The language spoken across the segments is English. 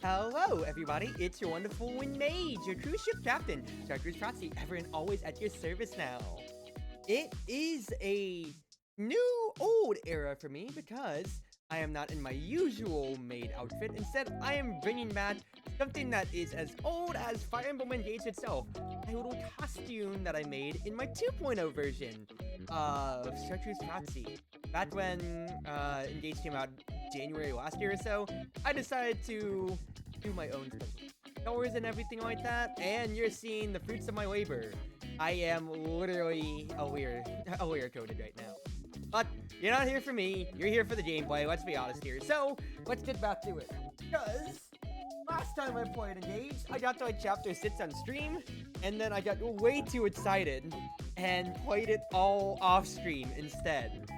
Hello, everybody. It's your Wonderful Wind Mage, your Cruz Ship Captain, Chartreuse Proxy, ever and always at your service now. It is a new old era for me because I am not in my usual Maid outfit. Instead, I am bringing back something that is as old as Fire Emblem Engage itself. A little costume that I made in my 2.0 version of Chartreuse Proxy. Back when Engage came out January last year or so, I decided to do my own colors and everything like that, and you're seeing the fruits of my labor. I am literally ALEAR coded right now. But you're not here for me, you're here for the gameplay, let's be honest here. So, let's get back to it. Because last time I played Engage, I got to like chapter 6 on stream, and then I got way too excited and played it all off stream instead.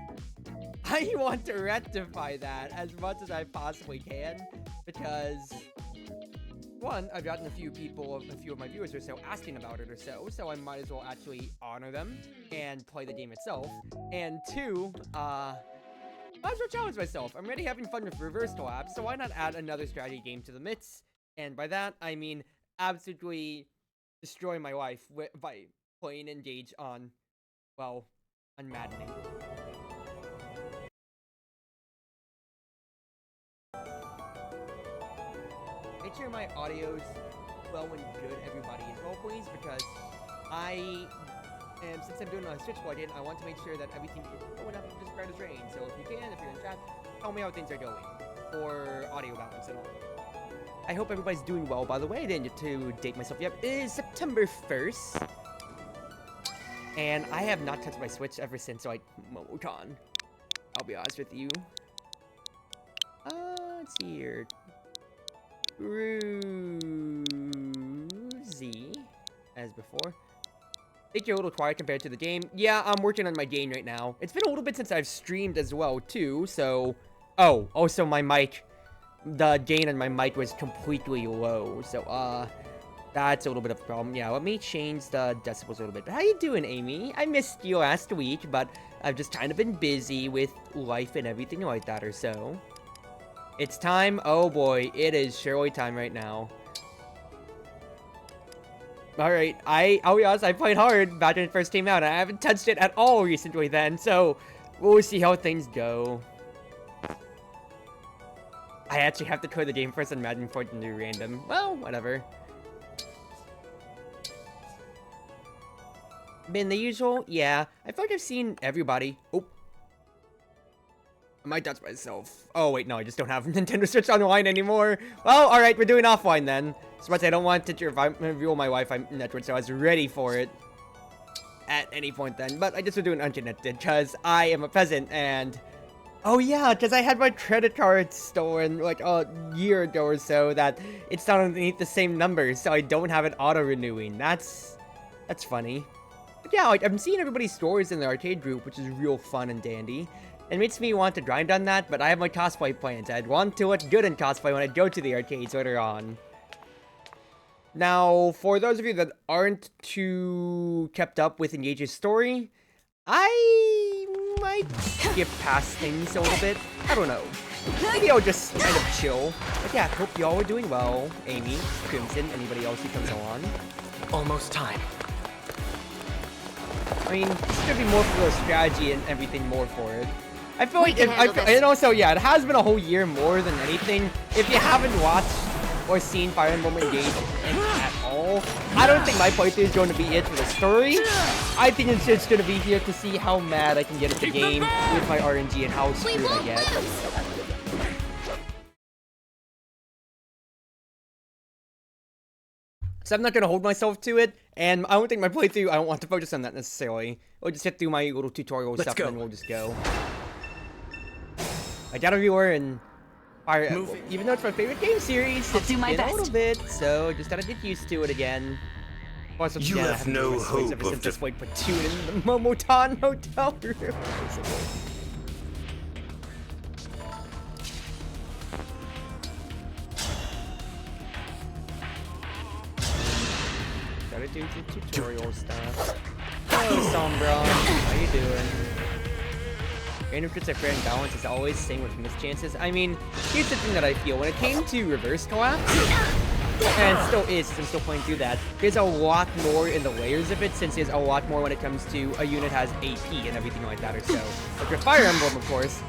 I want to rectify that as much as I possibly can, because one, I've gotten a few of my viewers or so asking about it or so I might as well actually honor them and play the game itself. And two, might as well challenge myself. I'm already having fun with reverse collapse, so why not add another strategy game to the mix? And by that, I mean absolutely destroy my life by playing Engage on, well, unmaddening. Make sure my audio's well and good, everybody, as well, please, because since I'm doing a Switch plugin, I want to make sure that everything is going up as bright as rain. So if you can, if you're in chat, tell me how things are going for audio balance and all. I hope everybody's doing well, by the way. I didn't get to date myself yet. It is September 1st. And I have not touched my Switch ever since, like, MomoCon. I'll be honest with you. Let's see here. Cruzy, as before. I think you're a little quiet compared to the game. Yeah, I'm working on my game right now. It's been a little bit since I've streamed as well, too, so... Oh, also my mic. The gain on my mic was completely low, so, that's a little bit of a problem. Yeah, let me change the decibels a little bit. But how you doing, Amy? I missed you last week, but I've just kind of been busy with life and everything like that or so. It's time. Oh boy, it is surely time right now. Alright, I'll be honest, I played hard back when it first came out. I haven't touched it at all recently then, so we'll see how things go. I actually have to code the game first and imagine for it to do random. Well, whatever. Been the usual? Yeah. I feel like I've seen everybody. Oh. I might touch myself. Oh, wait, no, I just don't have Nintendo Switch online anymore. Well, alright, we're doing offline then. So much I don't want to reveal my Wi-Fi network, so I was ready for it at any point then. But I just was doing unconnected, because I am a peasant, and... Oh yeah, because I had my credit card stolen, like, a year ago or so, that it's not underneath the same number, so I don't have it auto-renewing. That's funny. But yeah, like, I'm seeing everybody's stories in the arcade group, which is real fun and dandy. It makes me want to grind on that, but I have my cosplay plans. I'd want to look good in cosplay when I go to the arcades later on. Now, for those of you that aren't too kept up with Engage's story, I might skip past things a little bit. I don't know. Maybe I'll just kind of chill. But yeah, hope y'all are doing well. Amy, Crimson, anybody else who comes on. Almost time. I mean, it's gonna be more for the strategy and everything more for it. I feel like, and also, yeah, it has been a whole year more than anything. If you haven't watched or seen Fire Emblem Engage at all, I don't think my playthrough is going to be it for the story. I think it's just going to be here to see how mad I can get at the game with my RNG and how screwed I get. So I'm not going to hold myself to it, and I don't think my playthrough, I don't want to focus on that necessarily. We'll just get through my little tutorial stuff and then we'll just go. I got everywhere and Fire Emblem. Even though it's my favorite game series, it's been a little bit, so just gotta get used to it again. Plus, you have no hope ever since this like platoon in the Momotan hotel room. Gotta do the tutorial stuff. Hello, Sombra. How you doing? Random crits are fair and balanced as always, same with miss chances. I mean, here's the thing that I feel. When it came to reverse collapse, and still is, since I'm still playing through that, there's a lot more in the layers of it, since there's a lot more when it comes to a unit has AP and everything like that or so. Like your Fire Emblem, of course,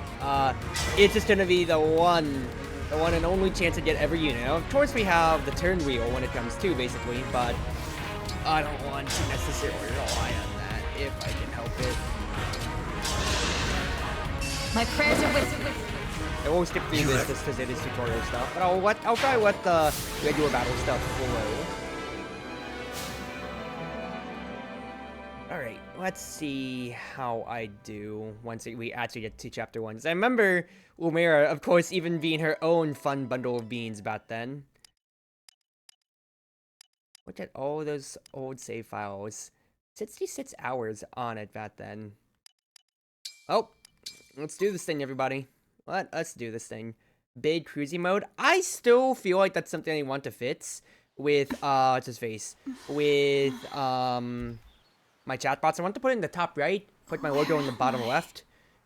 it's just gonna be the one and only chance to get every unit. Now, of course, we have the turn wheel when it comes to, basically, but I don't want to necessarily rely on that if I can help it. My prayers are with you. I won't skip through this just because it is tutorial stuff, but I'll try let the regular battle stuff flow. Alright, let's see how I do once we actually get to chapter 1. I remember Umera, of course, even being her own fun bundle of beans back then. Look at all those old save files. 66 hours on it back then. Oh, let's do this thing, everybody. Let us do this thing. Big cruisy mode. I still feel like that's something I want to fix with, what's his face? With, my chat bots. I want to put it in the top right, put my logo in the bottom left,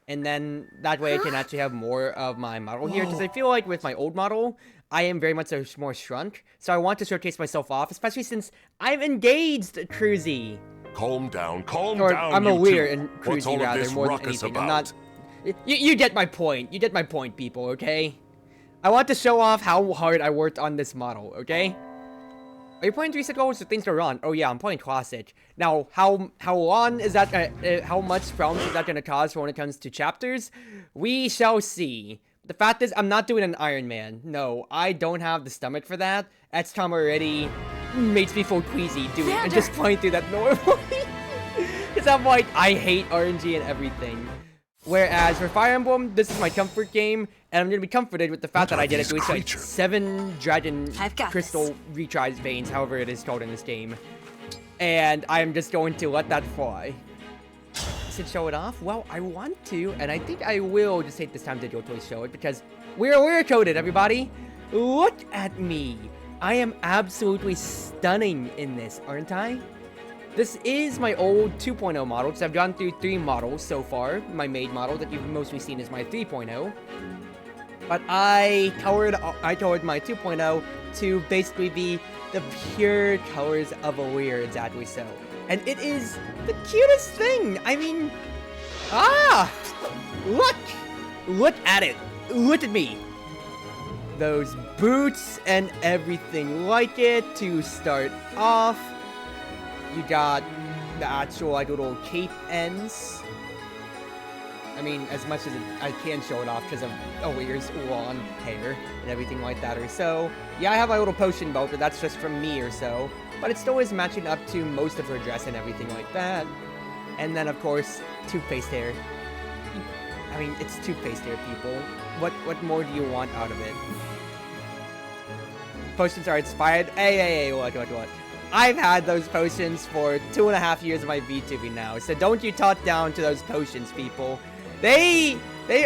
and then that way I can actually have more of my model here, because I feel like with my old model, I am very much more shrunk, so I want to showcase myself off, especially since I'm engaged, Cruzy. Calm down, calm Or down, I'm you ALEAR two. and What's all Cruzy, of rather, this more than ruckus anything. I'm about? not... You get my point. You get my point, people, okay? I want to show off how hard I worked on this model, okay? Are you playing 3 goals or things go wrong? Oh yeah, I'm playing Classic. Now, how long is that, how much problems is that gonna cause for when it comes to chapters? We shall see. The fact is, I'm not doing an Iron Man. No, I don't have the stomach for that. XCOM already makes me feel queasy doing and just playing through that normally. Because I'm like, I hate RNG and everything. Whereas for Fire Emblem, this is my comfort game, and I'm gonna be comforted with the fact that I did it with like 7 dragon crystal retries veins, however it is called in this game. And I'm just going to let that fly. Should show it off? Well, I want to, and I think I will just take this time to go to show it, because we're coded, everybody. Look at me. I am absolutely stunning in this, aren't I? This is my old 2.0 model, because I've gone through 3 models so far. My Maid model that you've mostly seen is my 3.0. But I colored my 2.0 to basically be the pure colors of ALEAR, exactly so. And it is the cutest thing! I mean... Look! Look at it! Look at me! Those boots and everything like it to start off. You got the actual, like, little cape ends. I mean, as much as I can show it off because of ALEAR's long hair and everything like that or so. Yeah, I have my little potion belt, but that's just from me or so. But it still is matching up to most of her dress and everything like that. And then, of course, toothpaste hair. I mean, it's toothpaste hair, people. What more do you want out of it? Potions are inspired. Hey, what? I've had those potions for 2.5 years of my VTubing now, so don't you talk down to those potions, people. They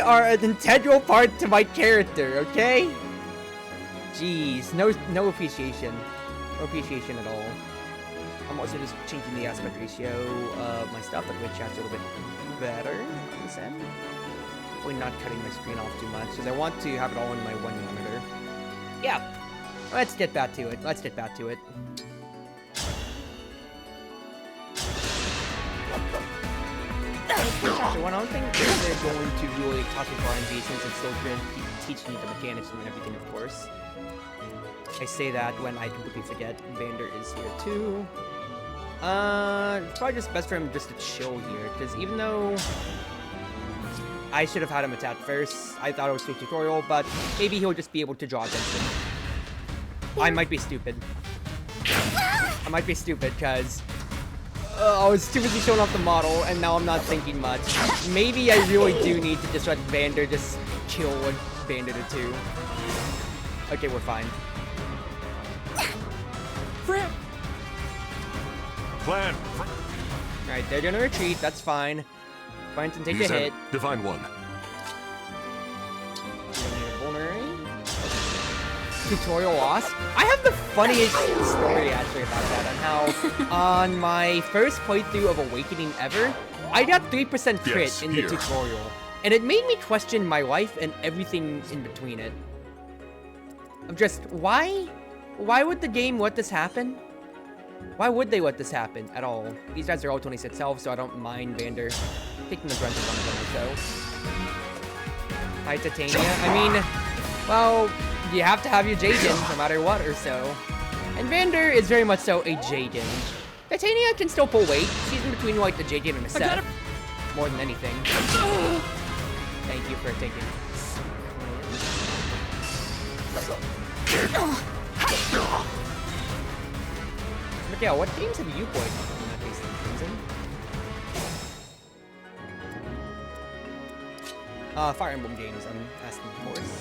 are an integral part to my character, okay? Jeez, no appreciation. No appreciation at all. I'm also just changing the aspect ratio of my stuff, that way chat's a little bit better on this end. Hopefully not cutting my screen off too much, because I want to have it all in my 1 monitor. Yeah, let's get back to it. So I don't think they're going to really touch with RNG, since it's still going to keep teaching you the mechanics and everything, of course. I say that when I completely forget. Vander is here too. It's probably just best for him just to chill here, because even though I should have had him attack first, I thought it was a tutorial, but maybe he'll just be able to draw attention. I might be stupid. Because I was too busy showing off the model, and now I'm not thinking much. Maybe I really do need to just let Vander just kill one bandit or two. Okay, we're fine. Plan. Alright, they're gonna retreat, that's fine. Fine to take a hit. Divine one. Tutorial loss. I have the funniest story actually about that, on how on my first playthrough of Awakening ever, I got 3% crit in the tutorial. And it made me question my life and everything in between it. I'm just, why would the game let this happen? Why would they let this happen at all? These guys are all 26 health, so I don't mind Vander taking the brunt of one of them or so. Hi, Titania. I mean, well, you have to have your Jaden no matter what or so. And Vander is very much so a Jaden. Titania can still pull weight. She's in between like the Jaden and a Seth. More than anything. Thank you for taking Miguel, what games have you played in that case, Crimson? Fire Emblem games, I'm asking, of course.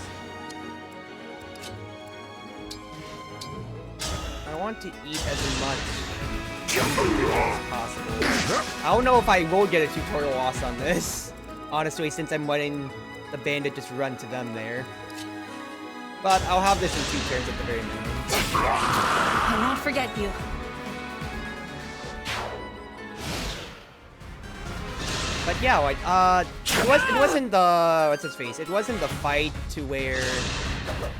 I want to eat as much as possible. I don't know if I will get a tutorial loss on this, honestly, since I'm letting the bandit just run to them there. But I'll have this in 2 turns at the very minimum. I'll not forget you. But yeah, like, it wasn't the, what's his face? It wasn't the fight to where,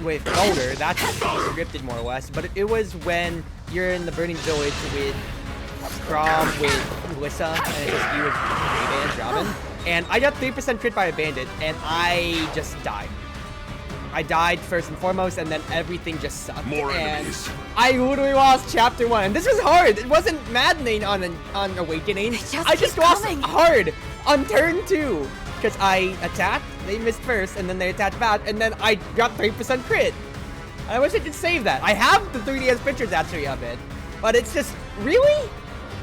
with Boulder, that's scripted more or less, but it was when you're in the Burning Village with Crom, with Lissa, and it's just you with Ray-Ban, Robin, and I got 3% crit by a bandit, and I just died. I died first and foremost, and then everything just sucked. More and enemies. I literally lost chapter 1, and this was hard. It wasn't maddening on Awakening. I just lost hard on turn 2 because I attacked. They missed first, and then they attacked back, and then I got 3% crit. And I wish I could save that. I have the 3DS pictures actually of it, but it's just really,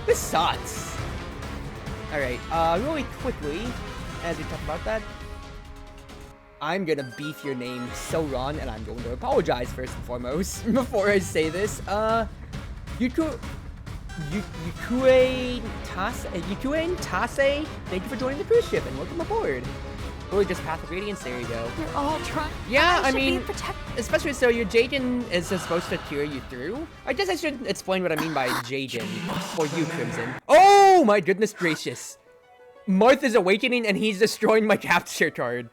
this sucks. All right, really quickly, as we talk about that. I'm gonna beef your name so wrong, and I'm going to apologize first and foremost before I say this. Yukuen Tase, thank you for joining the cruise ship and welcome aboard. Or just Path of Radiance, there you go. You're all trying. Yeah, I mean, especially so your Jaden is supposed to carry you through. I guess I should explain what I mean by Jaden for you, Crimson. Oh my goodness gracious. Martha's awakening and he's destroying my capture card.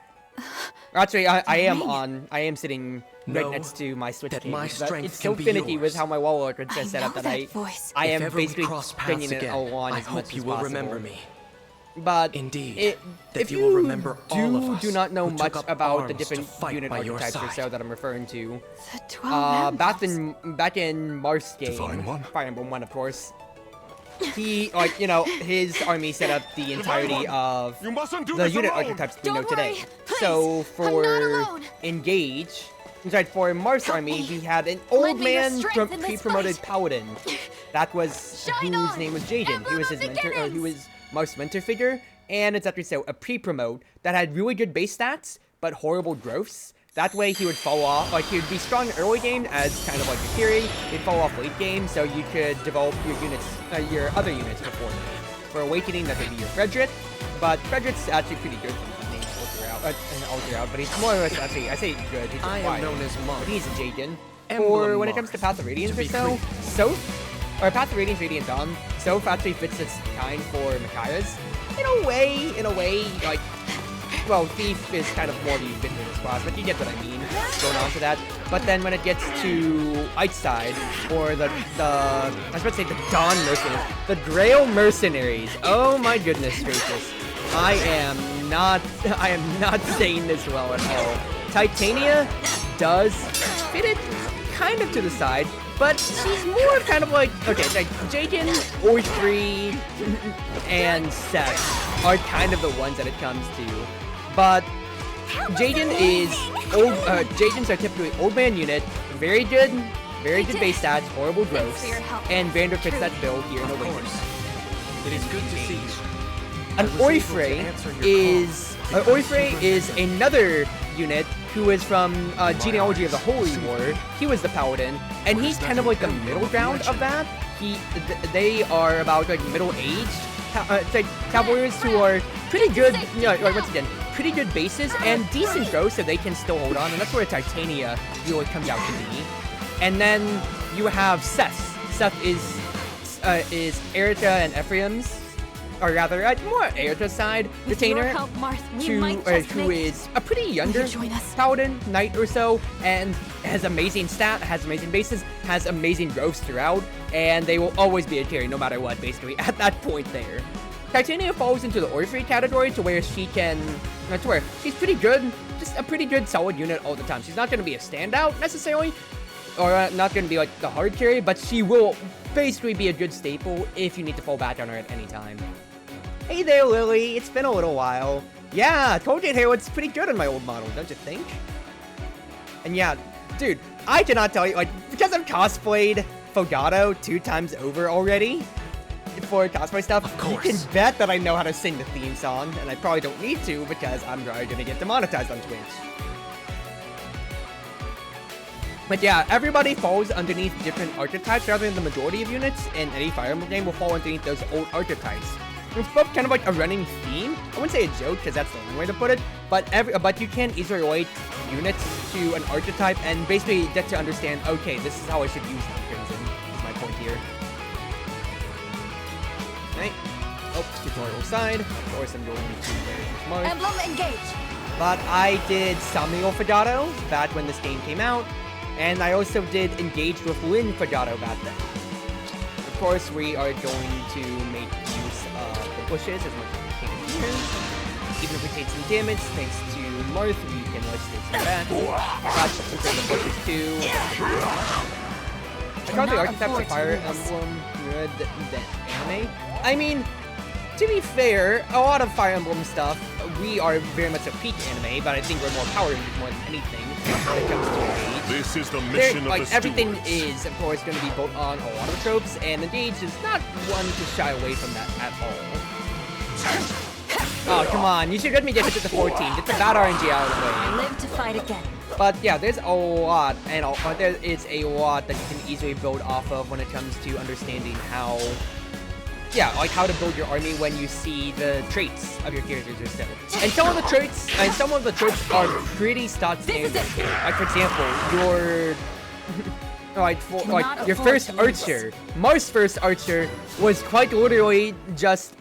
Actually, I am sitting right next to my Switch game. It's so finicky with how my wall is set up that I am basically bringing it all on as much as possible. But indeed, if you will remember all of us do not know much about the different unit archetypes or so that I'm referring to, back in Marth's game, Fire Emblem 1, of course, he, like, you know, his army set up the entirety of the unit archetypes we know today. So for Engage, for Marth's army, he had an old man pre-promoted paladin. That was whose name was Jaden. He was his mentor. He was Marth's mentor figure, and it's actually so a pre-promote that had really good base stats but horrible growths. That way he would fall off, like he would be strong early game as kind of like a carry, he'd fall off late game so you could develop your units, your other units before that. For Awakening, that would be your Frederick, but Frederick's actually pretty good for the name Alter out, but he's more or less actually, I say good, he's I am known as Monk. But he's a Jaden. Or when it comes to Path of Radiance or so, Soph, or Path of Radiance, Radiant Dawn, Soph actually fits its kind for Micaiah's. In a way, like, well, Thief is kind of more of a ubiquitous class, but you get what I mean going on to that. But then when it gets to Iceside, or I was about to say the Dawn Mercenaries, the Grail Mercenaries, oh my goodness gracious. I am not saying this well at all. Titania does fit it kind of to the side, but she's more kind of like, okay, like Jaden, Orthree, and Seth are kind of the ones that it comes to. But Jaden is old. Jaden's are typically old man unit, very good base stats, horrible growths, and Vander fits that bill here in Awakening. It is good to see you. An Orthree is another unit who is from Genealogy of the Holy War. He was the Paladin, and he's kind of like the middle ground of that. They are about like middle-aged Cavaliers who are pretty good, you know, like once again, pretty good bases and decent growth so they can still hold on, and that's where Titania really comes out to be. And then you have Seth. Seth is Erica and Ephraim's or rather, more Aerta side With your retainer, help, Marth, we might just who make it. is a pretty younger Will you join us? paladin, knight or so, and has amazing has amazing bases, has amazing growths throughout, and they will always be a carry no matter what, basically, at that point there. Titania falls into the Orpheus category to where she can, to where she's pretty good, just a pretty good solid unit all the time. She's not going to be a standout necessarily, or not going to be like the hard carry, but she will basically be a good staple if you need to fall back on her at any time. Hey there, Lily, it's been a little while. Yeah, Colgate hair looks pretty good on my old model, don't you think? And yeah, dude, I cannot tell you, like, because I've cosplayed Fogado 2 times over already, for cosplay stuff, you can bet that I know how to sing the theme song, and I probably don't need to because I'm probably gonna get demonetized on Twitch. But yeah, everybody falls underneath different archetypes rather than the majority of units in any Fire Emblem game will fall underneath those old archetypes. It's both kind of like a running theme. I wouldn't say a joke because that's the wrong way to put it, but you can easily relate units to an archetype and basically get to understand, okay, this is how I should use them, Crimson, is my point here. Right. Oh, tutorial side. Of course, I'm going to very smart. Emblem, engage. But I did Samuel Fogado back when this game came out, and I also did Engage with Lynn Fogado back then. Of course, we are going to make use of the bushes as much as we can here. Even if we take some damage, thanks to Marth, we can legislate some back. Catch some of the bushes too. I thought the archetypes of Fire Emblem good than anime. I mean, to be fair, a lot of Fire Emblem stuff, we are very much a peak anime, but I think we're more power rangers more than anything when it comes to Engage. This is the mission of the everything stewards. is, of course, going to be built on a lot of tropes, and Engage is not one to shy away from that at all. Oh, come on, you should let me get hit to the 14. Get the bad RNG out of the way. Live to fight again. But yeah, there's a lot, and there is a lot that you can easily build off of when it comes to understanding how, like how to build your army when you see the traits of your characters or so. And some of the traits, are pretty stock standard. Like for example, your first archer, Mars' first archer was quite literally just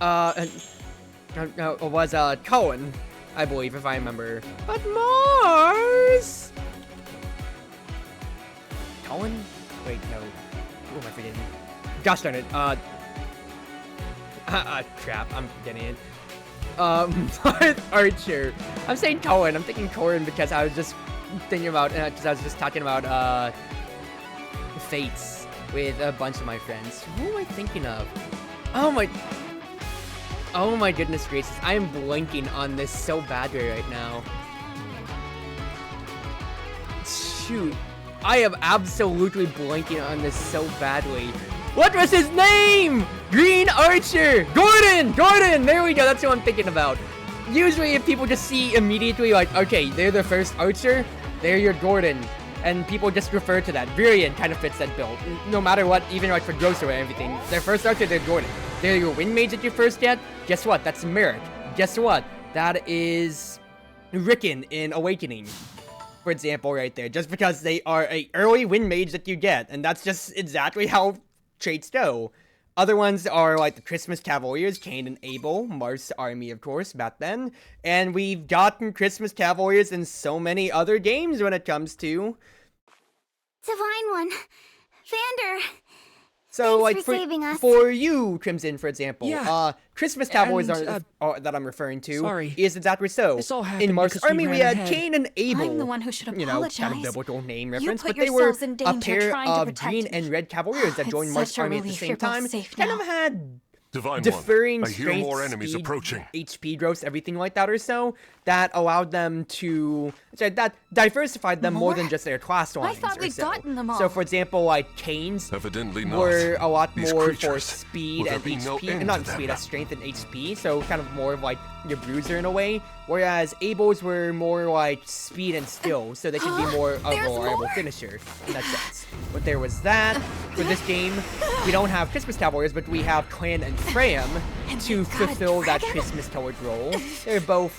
was Cohen, I believe, if I remember. But Mars! Cohen? Wait, no. Who am I forgetting? Gosh darn it. Crap, I'm forgetting it. Marth Archer. I'm saying Cohen. I'm thinking Corin because I was just thinking about, because I was just talking about, Fates with a bunch of my friends. Who am I thinking of? Oh my goodness gracious, I am blanking on this so badly right now. Shoot, I am absolutely blanking on this so badly. What was his name? Green Archer! Gordon! There we go, that's who I'm thinking about. Usually if people just see immediately like, okay, they're the first Archer, they're your Gordon. And people just refer to that. Virion kind of fits that bill. No matter what, even like for Grocer or everything. Their first Archer, they're Gordon. They're your Wind Mage that you first get. Guess what? That's Merrick. Guess what? That is Rickon in Awakening. For example, right there. Just because they are a early Wind Mage that you get. And that's just exactly how traits go. Other ones are like the Christmas Cavaliers, Cain and Abel, Marth's army, of course, back then. And we've gotten Christmas Cavaliers in so many other games when it comes to... Divine One. Vander. So, Thanks like, for saving us. for you, Crimson, for example, Yeah. Christmas Cavaliers And, that I'm referring to sorry. is exactly so. This all happened In Marth's because we army, we ran had ahead. Cain and Abel. I'm the one who should Kind of apologize. biblical name You reference, put but they were yourselves in a danger pair trying to of protect green me. and red Cavaliers that It's joined Marth's such a army at the relief same you're both time. safe Kind now. of had Divine differing One, I hear strength, more enemies speed, approaching. HP growths, everything like that or so, that allowed them to, that diversified them more than just their class lines thought or we'd so. gotten them all. So for example, like Cain's Evidently not. were a lot These more for creatures, speed will there and be no HP, end not to them? speed, strength and HP, so kind of more of like your bruiser in a way, whereas Abel's were more like speed and skill, so they could be more of a There's reliable more? finisher in that sense. But there was that. For this game, we don't have Christmas Cavaliers, but we have Clan and Fram to got a fulfill that dragon? Christmas colored role. They're both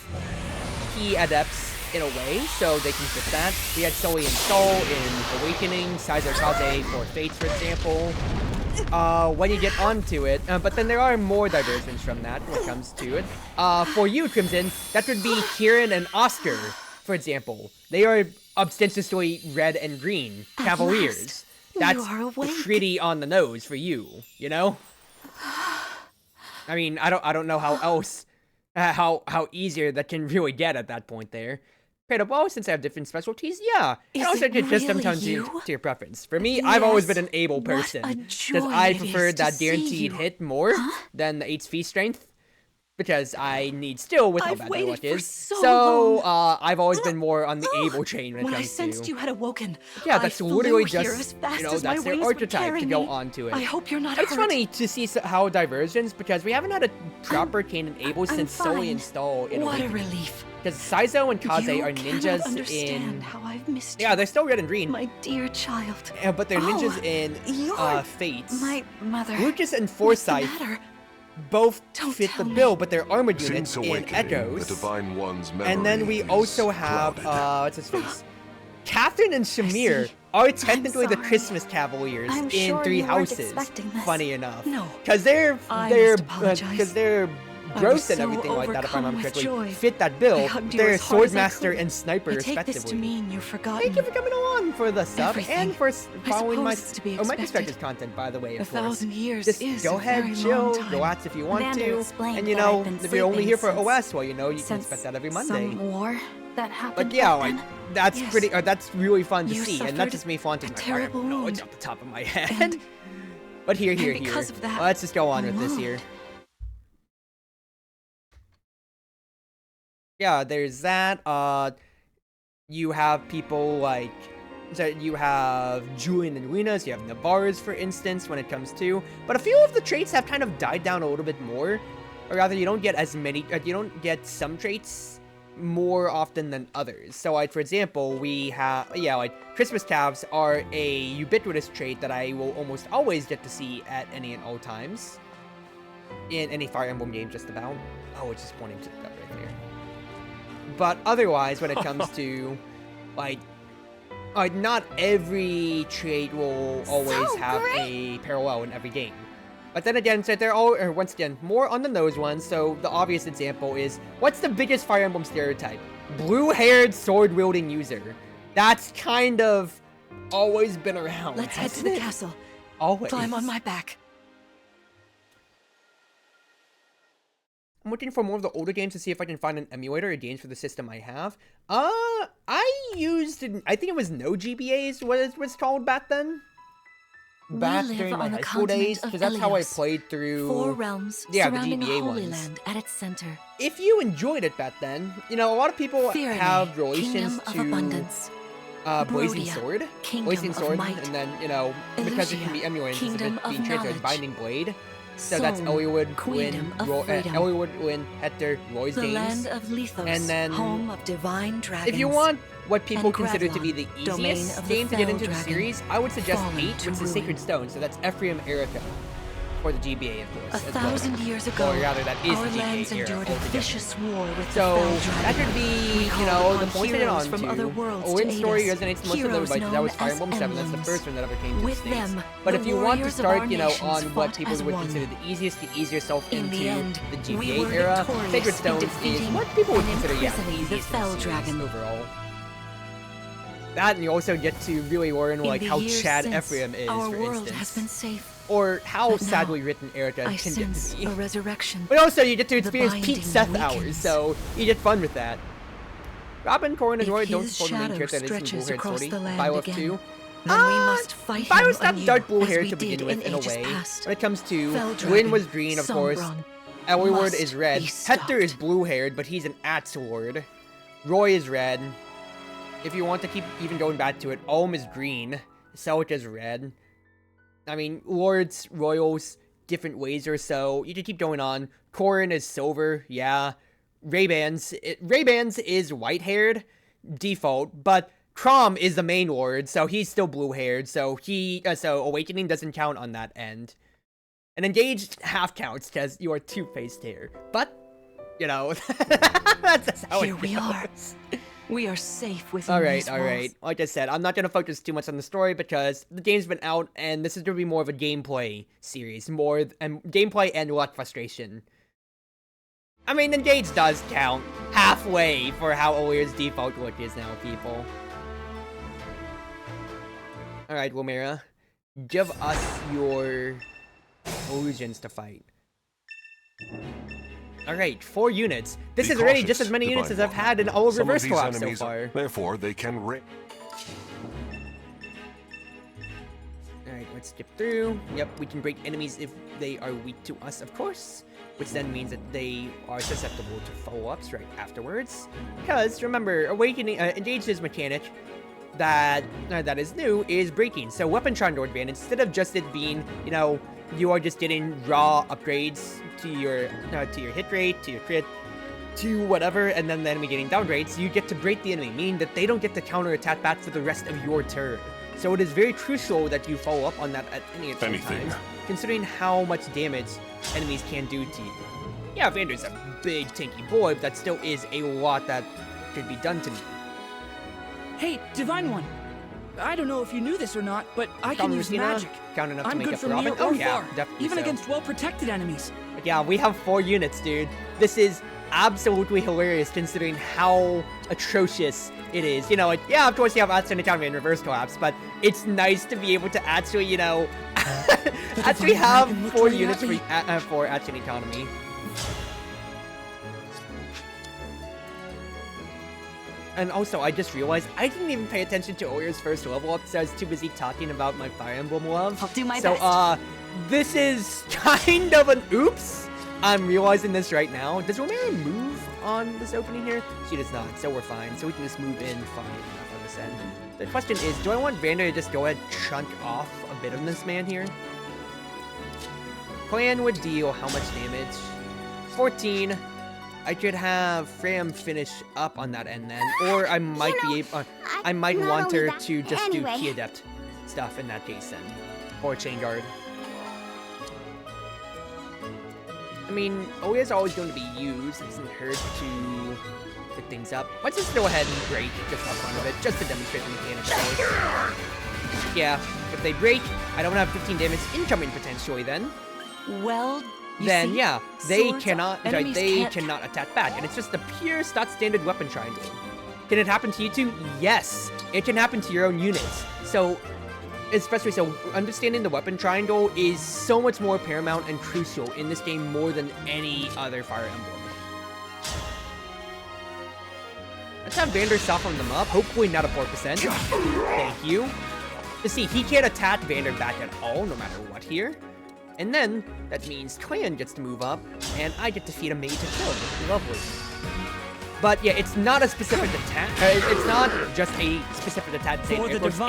key adepts in a way, so they can fit that. We had Sully and Sol in Awakening, Sizer Kaze for Fates, for example. when you get onto it. But then there are more diversions from that when it comes to it. For you, Crimson, that would be Kieran and Oscar, for example. They are ostensibly red and green Cavaliers. That's pretty on the nose for you, you know? I mean, I don't know how else, how easier that can really get at that point there. Well, since I have different specialties, yeah. And also, it just sometimes to your preference. For me, I've always been an able person. Because I prefer that guaranteed hit more than the HP strength. Because I need skill with how bad my luck is. So, I've always been more on the able chain when it comes to... I sensed you had awoken. Yeah, that's literally just, you know, that's their archetype to go on to it. I hope you're not It's hurt. funny to see how diversions, because we haven't had a proper canon able since Solely installed in What a Awakening. relief. Because Saizo and Kaze You are cannot ninjas understand in... how I've missed Yeah, you, they're still red and green. my dear child. Yeah, but they're ninjas Oh, in you're Fates. My mother. Lucas and What's the Forsyth matter? both Don't fit the tell me. bill, but they're armored units Since in awakening, the Echoes. Divine One's memory And then we is also have, clouded. what's his face? Catherine and Shamir see. are technically the sorry. Christmas Cavaliers I'm in sure Three you weren't Houses. expecting this. Funny enough. No. Because they're I must apologize. because they're I gross was and so everything like that, if I remember overcome with correctly, joy. fit that I bill. hugged you They're as hard as I Swordmaster could. and Sniper, I take respectively. this to mean you've forgotten. Thank you for coming along for the sub Everything. and for following my suppose it's to be my expected. perspective content, by the way. Of A course. 1,000 years Just is go a ahead, very chill, long time. relax if you want Vander to, explained and you that know, I've been if you're only here for sleeping OS, well, you know, you can since expect that every Monday. some war that happened. But yeah, back like then. that's Yes. pretty. That's really fun to You see, and suffered not just me flaunting a my terrible knowledge wound. off the top of my head. And- But here. because of that Let's just go on with this here. wound. Yeah, there's that. You have people like, so you have Julian and Lunas, you have Navarres, for instance, when it comes to, but a few of the traits have kind of died down a little bit more, or rather, you don't get as many, you don't get some traits more often than others. So, like, for example, we have, yeah, like, Christmas calves are a ubiquitous trait that I will almost always get to see at any and all times, in any Fire Emblem game, just about. Oh, it's just pointing to that right there. But otherwise, when it comes to, like, not every trait will always So have great. a parallel in every game. But then again, so they're all, or once again, more on the nose ones. So the obvious example is, what's the biggest Fire Emblem stereotype? Blue-haired, sword-wielding user. That's kind of always been around. Let's head to hasn't the it? castle. Always. Climb on my back. I'm looking for more of the older games to see if I can find an emulator or games for the system I have. I used, I think it was No GBAs, what it was called back then? Back live during my on the high school days, continent of because that's how I Elios. played through... 4 realms yeah, the surrounding GBA a holy ones. land at its center. If you enjoyed it back then, you know, a lot of people Fear have me, relations kingdom of to abundance. Blazing Brodia, Sword. kingdom Blazing of Sword, might. and then, you know, because it can be Elusia, emulated instead kingdom of being of translated, knowledge. Binding Blade. So that's Soul, ALEAR, Win, queendom of freedom. ALEAR, Win, Hector, Roy's The games. land of Lethos, And then, home of divine dragons. If you want what people and consider to be the Gravelon, domain easiest of the game to get fell into the dragon, series, I would suggest fallen 8, to which is ruin. Sacred Stone. So that's Ephraim Erica. For the GBA, of course. as well. 1,000 years ago, Or rather, that is our the GBA lands era endured a altogether. vicious war with So, the fell that dragon. could be, We you called know, the upon point to get heroes on from other to. worlds Owen's to aid story us, resonates most of heroes everybody, because that known was Fire as Emblem 7, that's the emblems. first one that ever came to With the States. them, But the if you want to warriors of start, our you know, nations on what fought people as would one. consider the easiest to ease yourself In into the end, the we GBA were era, victorious Sacred in Stones is defeating what people would and consider, yeah, the imprisoning the easiest in fell the series dragon. overall. That, and you also get to really learn, In like, the how years Chad since, Ephraim is, our for world instance. has been safe. Or how But now, sadly written Erica I can get sense to be. a resurrection. But also, you get to The experience Pete binding Seth hours, weakens. so you get fun with that. Robin, Corin, and If Roy don't his support the main shadow character that isn't stretches blue-haired across sortie. the land Bio again, F2. then we must fight Bio's him not anew, dark blue as hair we to begin did with, in a ages way. past. When it comes to Fell Win dragon, was green, of course. Sombron, Elward must is red. be Hector is stopped. blue-haired, but he's an Axe Lord. Roy is red. If you want to keep even going back to it, Olm is green. Celic is red. I mean, Lords, Royals, different ways or so. You can keep going on. Corin is silver, yeah. Ray-Bans is white-haired, default, but Crom is the main lord, so he's still blue-haired, so so Awakening doesn't count on that end. And Engaged half counts, because you are two-faced here. But, you know, that's how Here it we are. goes. We are safe within Alright, these walls. alright. Like I said, I'm not gonna focus too much on the story because the game's been out and this is gonna be more of a gameplay series. Gameplay and luck frustration. I mean, Engage does count halfway for how ALEAR's default look is now, people. Alright, Wilmera. Give us your illusions to fight. Alright, 4 units. This is already just as many units as I've had in all of Reverse Co-op so far. Therefore, they can Alright, let's skip through. Yep, we can break enemies if they are weak to us, of course. Which then means that they are susceptible to follow-ups right afterwards. Because, remember, Engage's mechanic that is new is breaking. So Weapon Triangle advantage, instead of just it being, you know, you are just getting raw upgrades to your hit rate, to your crit, to whatever, and then the enemy getting downgrades, you get to break the enemy, meaning that they don't get to counterattack back for the rest of your turn. So it is very crucial that you follow up on that at any times, considering how much damage enemies can do to you. Yeah, Vander's a big tanky boy, but that still is a lot that could be done to me. Hey, Divine One. I don't know if you knew this or not, but I can use magic. I'm good from near or far, even against well-protected enemies. But yeah, we have 4 units, dude. This is absolutely hilarious considering how atrocious it is. You know, like, yeah, of course you have Atsun Economy and Reverse Collapse, but it's nice to be able to actually, you know, actually have 4 units for Atsun Economy. And also, I just realized I didn't even pay attention to ALEAR's first level up because I was too busy talking about my Fire Emblem love. I'll do my best. So, this is kind of an oops. I'm realizing this right now. Does Romero move on this opening here? She does not, so we're fine. So we can just move in fine enough on this end. The question is, do I want Vander to just go ahead and chunk off a bit of this man here? Plan would deal how much damage? 14. I could have Fram finish up on that end then, or I might be able. I might want her to just do Key Adept stuff in that case then, or Chain Guard. I mean, ALEAR's always going to be used. It doesn't hurt to pick things up. Let's just go ahead and break just for fun of it, just to demonstrate the mechanics. Yeah, if they break, I don't have 15 damage incoming potentially then. Well. Then yeah, they cannot attack back, and it's just the pure stat standard weapon triangle. Can it happen to you too? Yes, it can happen to your own units. So, especially so, understanding the weapon triangle is so much more paramount and crucial in this game more than any other Fire Emblem. Let's have Vander soften them up. Hopefully not a 4%. Thank you. You see, he can't attack Vander back at all, no matter what here. And then, that means Clan gets to move up, and I get to feed a Maid to kill him. Lovely. But yeah, it's not a specific attack. It's not just a specific attack. It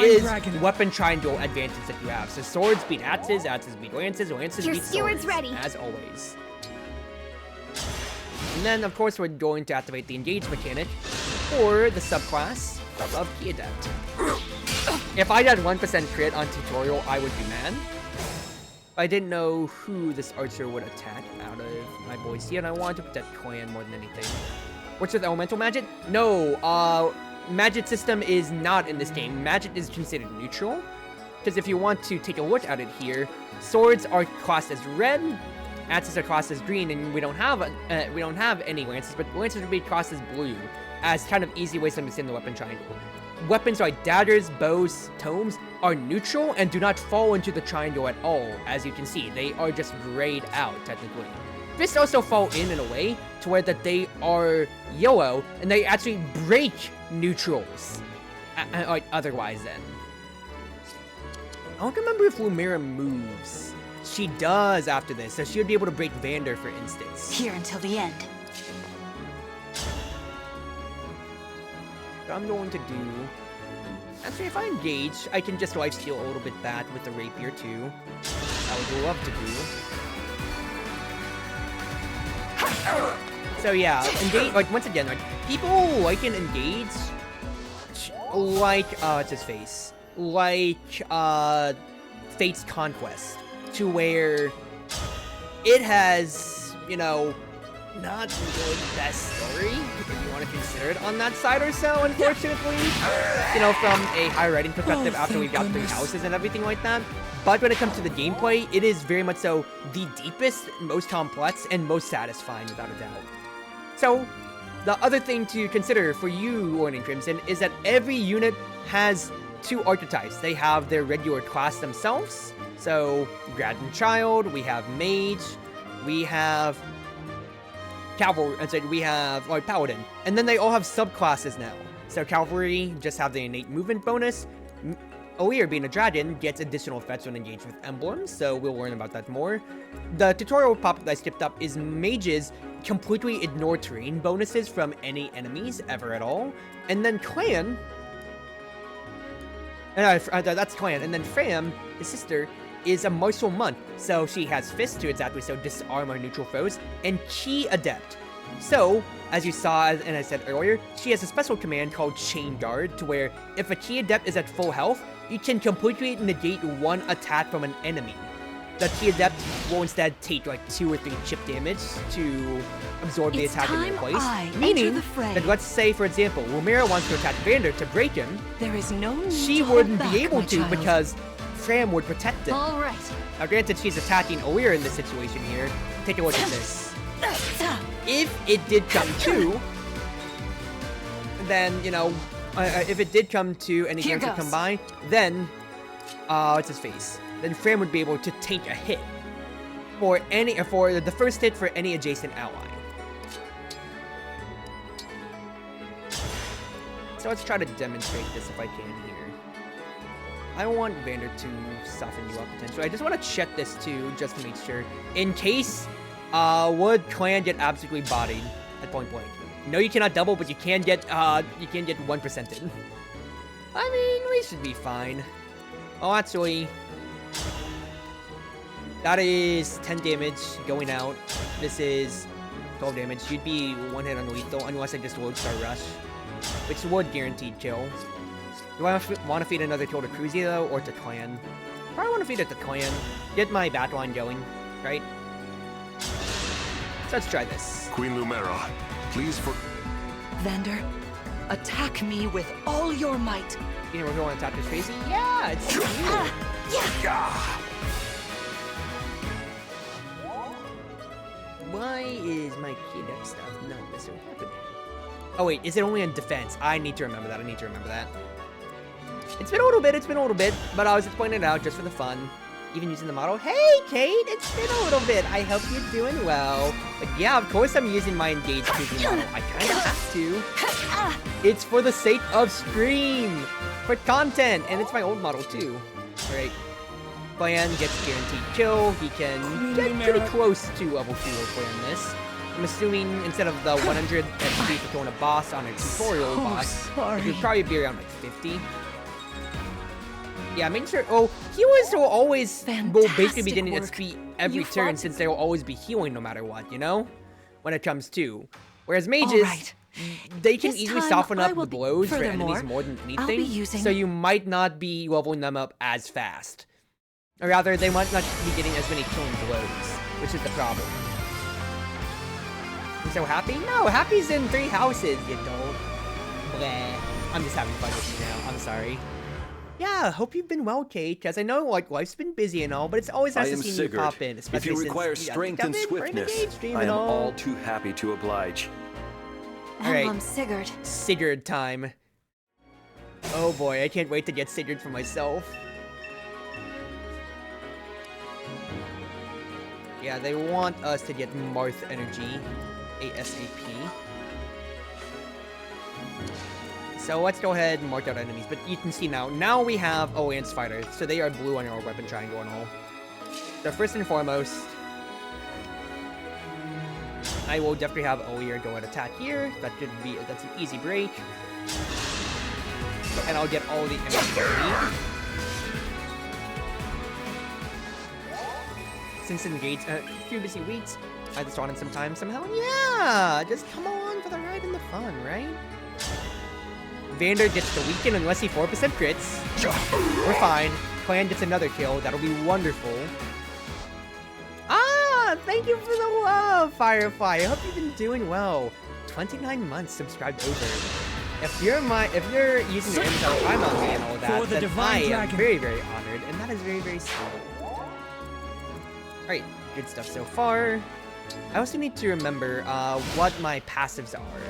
is weapon triangle advantage that you have. So swords beat axes, axes beat lances, lances beat swords. Ready. As always. And then, of course, we're going to activate the Engage mechanic for the subclass of Key Adept. If I had 1% crit on tutorial, I would be mad. I didn't know who this archer would attack out of my boys here, and I wanted to protect Clan more than anything. What's with elemental magic? No, magic system is not in this game. Magic is considered neutral, because if you want to take a look at it here, swords are classed as red, axes are classed as green, and we don't have any lances, but lances would be classed as blue, as kind of easy ways to understand the weapon triangle. Weapons like daggers, bows, tomes are neutral and do not fall into the triangle at all, as you can see. They are just grayed out, technically. Fists also fall in a way to where that they are yellow, and they actually break neutrals, like otherwise then. I don't remember if Lumira moves. She does after this, so she would be able to break Vander, for instance. Here until the end. What I'm going to do... Actually, if I engage, I can just lifesteal a little bit back with the rapier too. I would love to do. So yeah, engage, like, once again, like, people like an engage, like, what's his face? Like, Fate's Conquest, to where it has, you know, not really the best story, if you want to consider it on that side or so, unfortunately. You know, from a high writing perspective after we've got 3 houses and everything like that. But when it comes to the gameplay, it is very much so the deepest, most complex, and most satisfying, without a doubt. So, the other thing to consider for you, Warning Crimson, is that every unit has 2 archetypes. They have their regular class themselves. So, Grad and Child, we have Mage, we have Cavalry, we have Paladin. And then they all have subclasses now. So Cavalry just have the innate movement bonus. ALEAR, being a dragon, gets additional effects when engaged with emblems, so we'll learn about that more. The tutorial pop-up that I skipped up is Mages completely ignore terrain bonuses from any enemies ever at all. And then Clan, that's Clan, and then Fram, his sister, is a martial monk, so she has fists to exactly so disarm our neutral foes, and Chi Adept. So, as you saw, and I said earlier, she has a special command called Chain Guard, to where if a Chi Adept is at full health, you can completely negate 1 attack from an enemy. The Chi Adept will instead take like 2 or 3 chip damage to absorb the attack in their place. Meaning that, let's say, for example, Lumira wants to attack Vander to break him, there is no need she to wouldn't hold be back, able my to child. because Fram would protect them. All right. Now, granted, she's attacking ALEAR in this situation here. Take a look at this. If it did come to, then, you know, if it did come to any Here games to goes. combine, then, what's his face? Then Fram would be able to take a hit for the first hit for any adjacent ally. So let's try to demonstrate this if I can here. I want Vander to soften you up potentially. I just want to check this too, just to make sure. In case, would Clan get absolutely bodied at point blank? No, you cannot double, but you can get 1%ed. I mean, we should be fine. Oh, actually, that is 10 damage going out. This is 12 damage. You'd be 1 hit on lethal unless I just Lodestar Rush, which would guaranteed kill. Do I want to feed another kill to Cruzy, though, or to Clan? Probably want to feed it to Clan. Get my backline going, right? So let's try this. Queen Lumira, please for... Vander, attack me with all your might. You know, we're going to attack this crazy? Yeah, it's you! Why is my kid up stuff not necessarily happening? Oh wait, is it only in defense? I need to remember that, It's been a little bit, but I was just pointing it out just for the fun. Even using the model. Hey, Kate, it's been a little bit. I hope you're doing well. But yeah, of course I'm using my engaged cruising model. I kind of have to. It's for the sake of stream, for content, and it's my old model too. All right. Clan gets guaranteed kill. He can get pretty close to level 2 hopefully on this. I'm assuming instead of the 100 XP for killing a boss on a tutorial boss, it would probably be around like 50. Yeah, make sure. Oh, healers will always will basically be getting XP every turn since they will always be healing no matter what, you know? When it comes to. Whereas mages, they can easily soften up the blows for enemies more than anything. So you might not be leveling them up as fast. Or rather, they might not be getting as many killing blows, which is the problem. You so happy? No, happy's in 3 houses, you don't. Bleh. I'm just having fun with you now. I'm sorry. Yeah, hope you've been well, Kate, because I know like life's been busy and all, but it's always nice to see you pop in. If you require strength and swiftness, I am all too happy to oblige. Emblem Sigurd. Sigurd time. Oh boy, I can't wait to get Sigurd for myself. Yeah, they want us to get Marth energy ASAP. So let's go ahead and mark out enemies. But you can see now we have Lance Fighter. So they are blue on our weapon triangle and all. So first and foremost, I will definitely have ALEAR go and attack here. That's an easy break. And I'll get all the enemies I need. Since engaged a few busy weeks, I just wanted some time somehow. Yeah, just come on for the ride and the fun, right? Vander gets the weaken unless he 4% crits. We're fine. Clan gets another kill. That'll be wonderful. Ah, thank you for the love, Firefly. I hope you've been doing well. 29 months subscribed over. If you're using your info, I'm on me and all that, then I am very, very honored, and that is very, very sweet. Alright, good stuff so far. I also need to remember what my passives are.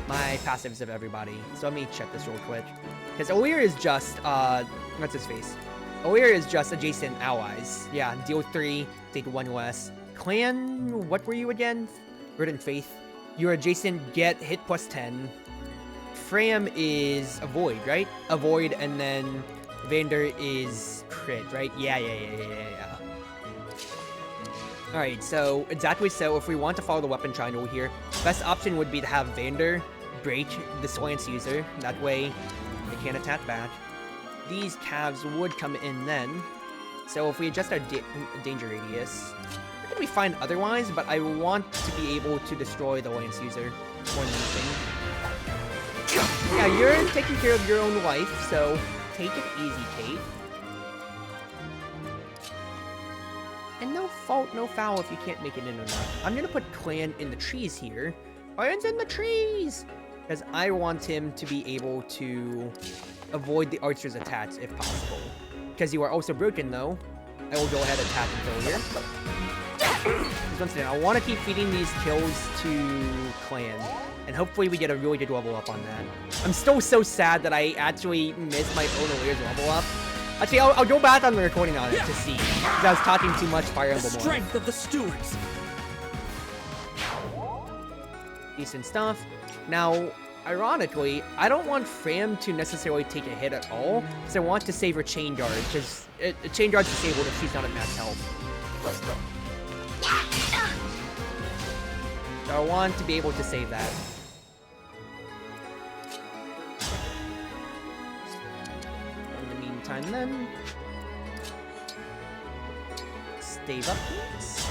My passives of everybody. So let me check this real quick. Because ALEAR is just, what's his face? ALEAR is just adjacent allies. Yeah, deal 3, take 1 less. Clan, what were you again? Verdant Faith. You're adjacent, get hit plus 10. Fram is avoid, right? Avoid, and then Vander is crit, right? Yeah. Alright, so exactly so. If we want to follow the weapon triangle here, best option would be to have Vander break the Lance user. That way, they can't attack back. These calves would come in then. So if we adjust our danger radius, it could be fine otherwise, but I want to be able to destroy the Lance user more than anything. Yeah, you're taking care of your own life, so take it easy, Kate. And no fault, no foul if you can't make it in or not. I'm gonna put Clan in the trees here. Clan's in the trees! Because I want him to be able to avoid the archer's attacks if possible. Because you are also broken though. I will go ahead and attack until here. Once again, I want to keep feeding these kills to Clan. And hopefully we get a really good level up on that. I'm still so sad that I actually missed my own ALEAR's level up. Actually, I'll go back on the recording on it to see. Because I was talking too much Fire Emblem. The strength of the stewards. Decent stuff. Now, ironically, I don't want Fram to necessarily take a hit at all, because I want to save her Chain Guard, because Chain Guard's disabled if she's not at max health. So I want to be able to save that. In the meantime then, stave up please.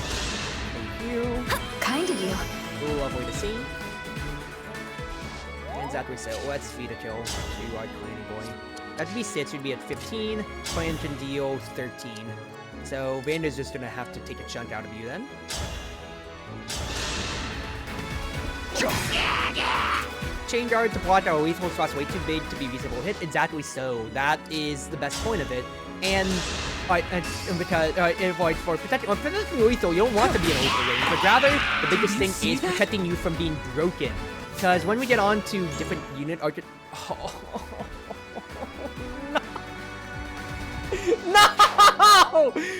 Thank you. Kind of you. Ooh, lovely to see. Exactly so. Let's feed a kill to our Clanny boy. That'd be 6, would be at 15. Clan can deal 13. So Vander's just gonna have to take a chunk out of you then. Chain Guard to block our lethal shots way too big to be visible hit. Exactly so. That is the best point of it. And because if like for protecting lethal, you don't want to be in a lethal range, but rather the biggest thing is protecting you from being broken. Because when we get on to different unit no!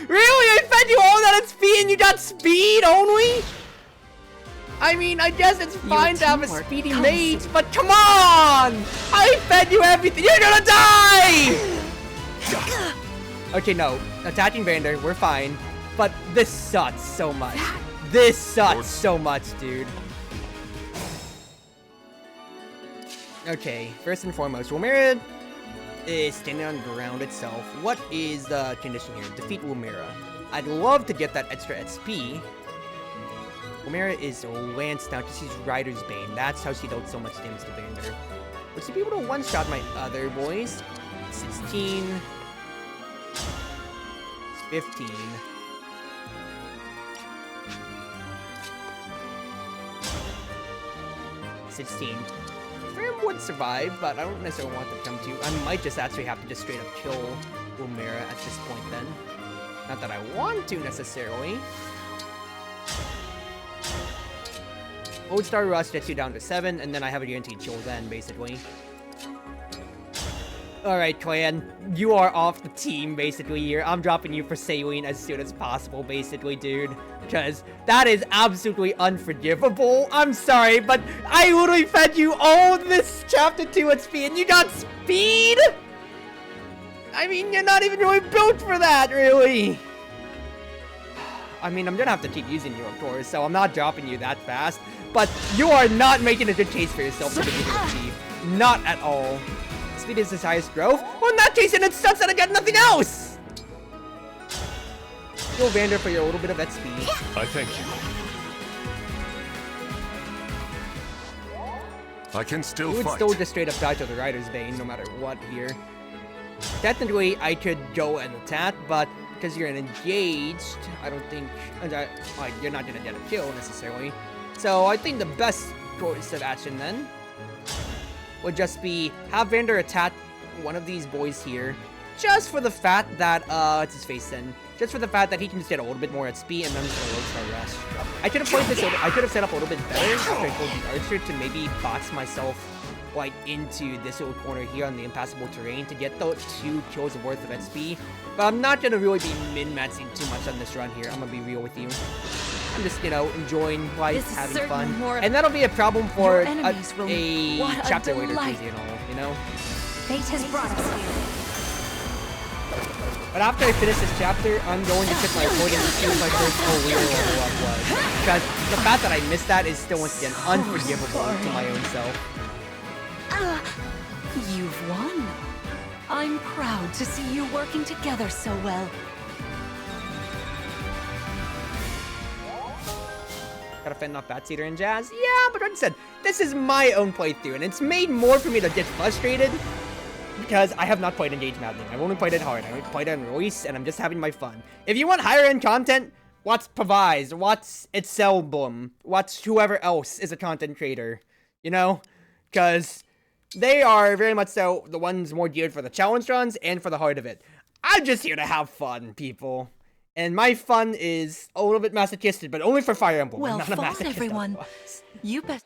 Really? I fed you all that at speed and you got speed only? I mean, I guess it's fine to have a speedy mage, but come on! I fed you everything. You're gonna die! Okay, no. Attacking Vander, we're fine. But this sucks so much. This sucks so much, dude. Okay, first and foremost, Wilmera is standing on ground itself. What is the condition here? Defeat Wilmera. I'd love to get that extra XP. Wilmera is Lance now because she's Rider's Bane. That's how she dealt so much damage to Vander. Would she be able to one-shot my other boys? 16. 15. Fram would survive, but I don't necessarily want them to come to. I might just actually have to just straight up kill Wilmera at this point then. Not that I want to necessarily. Old Star Rush gets you down to 7, and then I have a guaranteed kill then, basically. Alright, Clan, you are off the team, basically, here. I'm dropping you for Saline as soon as possible, basically, dude. Because that is absolutely unforgivable. I'm sorry, but I literally fed you all this Chapter 2 at speed, and you got speed? I mean, you're not even really built for that, really. I mean, I'm gonna have to keep using you, of course, so I'm not dropping you that fast. But you are not making a good case for yourself to begin to achieve. Not at all. Speed is his highest growth? Well, in that case, then it sucks that I got nothing else! Go Vander for your little bit of XP. I thank you. I can still fight. You would still just straight up die to the Rider's Bane, no matter what here. Technically, I could go and attack, but because you're engaged, I don't think... you're not gonna get a kill, necessarily. So, I think the best course of action then would just be have Vander attack one of these boys here, just for the fact that, what's his face then? Just for the fact that he can just get a little bit more XP, and then I'm just gonna Lodestar Rush. I could have played this, I could have set up a little bit better after I pulled the Archer to maybe box myself, like, into this little corner here on the impassable terrain to get the 2 kills worth of XP. But I'm not gonna really be min-maxing too much on this run here, I'm gonna be real with you. I'm just, you know, enjoying life, having fun. And that'll be a problem for a chapter later, you know? Fate has brought us here. But after I finish this chapter, I'm going to check my recording to see what my first ALEAR level up was. Because the fact that I missed that is still, once again, unforgivable to my own self. You've won. I'm proud to see you working together so well. Gotta fend off Batseater and Jazz? Yeah, but like I said, this is my own playthrough, and it's made more for me to get frustrated because I have not played Engage Maddening. I've only played it hard. I only played it on release, and I'm just having my fun. If you want higher-end content, watch Pavise, watch Emblem, watch whoever else is a content creator, you know? Because they are very much so the ones more geared for the challenge runs and for the heart of it. I'm just here to have fun, people. And my fun is a little bit masochistic, but only for Fire Emblem. Well I'm not a fought, masochist everyone. otherwise. You best.